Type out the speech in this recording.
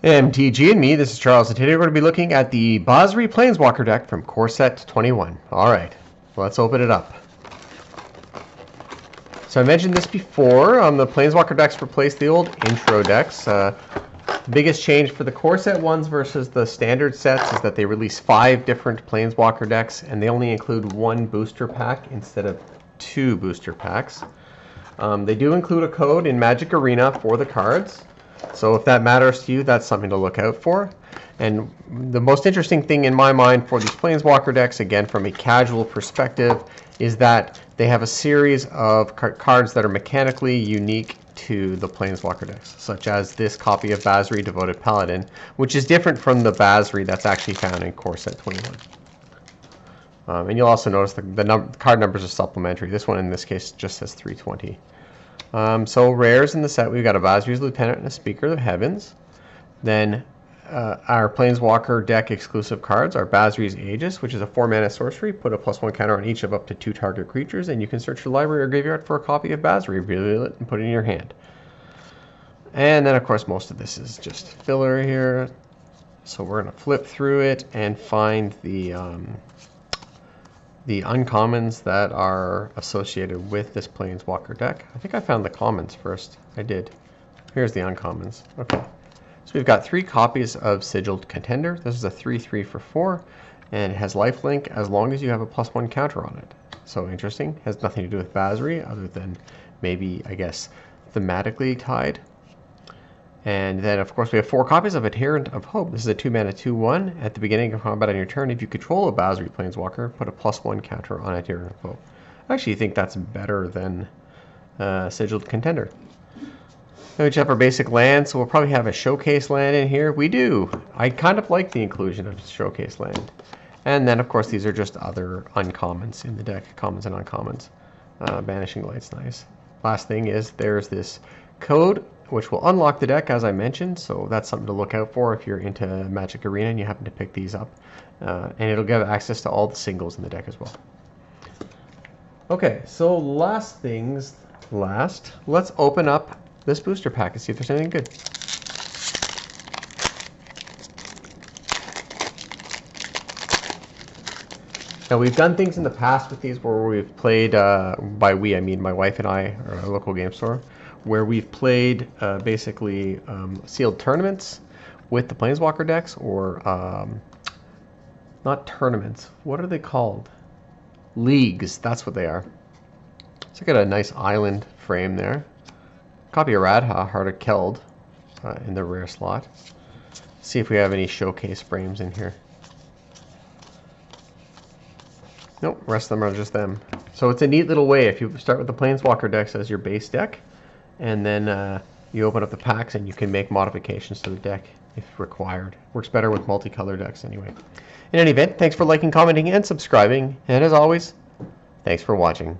MTG and me, this is Charles, and today we're going to be looking at the Basri Planeswalker deck from Core Set 21. Alright, let's open it up. So I mentioned this before, the Planeswalker decks replaced the old intro decks. The biggest change for the Core Set ones versus the standard sets is that they release 5 different Planeswalker decks, and they only include 1 booster pack instead of 2 booster packs. They do include a code in Magic Arena for the cards. So if that matters to you, that's something to look out for. And the most interesting thing in my mind for these Planeswalker decks, again from a casual perspective, is that they have a series of cards that are mechanically unique to the Planeswalker decks, such as this copy of Basri Devoted Paladin, which is different from the Basri that's actually found in Core Set 21. And you'll also notice the card numbers are supplementary. This one in this case just says 320. So rares in the set, we've got a Basri's Lieutenant and a Speaker of the Heavens. Then our Planeswalker deck exclusive cards are Basri's Aegis, which is a 4-mana sorcery. Put a +1 counter on each of up to 2 target creatures, and you can search your library or graveyard for a copy of Basri, reveal it, and put it in your hand. And then, of course, most of this is just filler here. So we're going to flip through it and find the uncommons that are associated with this Planeswalker deck. I think I found the commons first. I did. Here's the uncommons. Okay. So we've got 3 copies of Sigiled Contender. This is a 3/3 for 4, and it has lifelink as long as you have a +1 counter on it. So interesting. Has nothing to do with Basri other than maybe, I guess, thematically tied. And then, of course, we have 4 copies of Adherent of Hope. This is a 2-mana 2/1. At the beginning of combat on your turn, if you control a Basri Planeswalker, put a +1 counter on Adherent of Hope. I actually think that's better than Sigiled Contender. Now we just have our basic land, so we'll probably have a Showcase land in here. We do. I kind of like the inclusion of Showcase land. And then, of course, these are just other uncommons in the deck, commons and uncommons. Banishing Light's nice. Last thing is there's this code which will unlock the deck, as I mentioned, so that's something to look out for if you're into Magic Arena and you happen to pick these up. And it'll give access to all the singles in the deck as well. Okay, so last things last, let's open up this booster pack and see if there's anything good. Now, we've done things in the past with these where we've played, by we, I mean my wife and I, or our local game store, where we've played basically sealed tournaments with the Planeswalker decks, or not tournaments. What are they called? Leagues. That's what they are. So I got a nice island frame there. Copy of Radha, Heart of Keld, in the rare slot. See if we have any showcase frames in here. Nope, rest of them are just them. So it's a neat little way if you start with the Planeswalker decks as your base deck, and then you open up the packs and you can make modifications to the deck if required. Works better with multicolor decks anyway. In any event, thanks for liking, commenting, and subscribing. And as always, thanks for watching.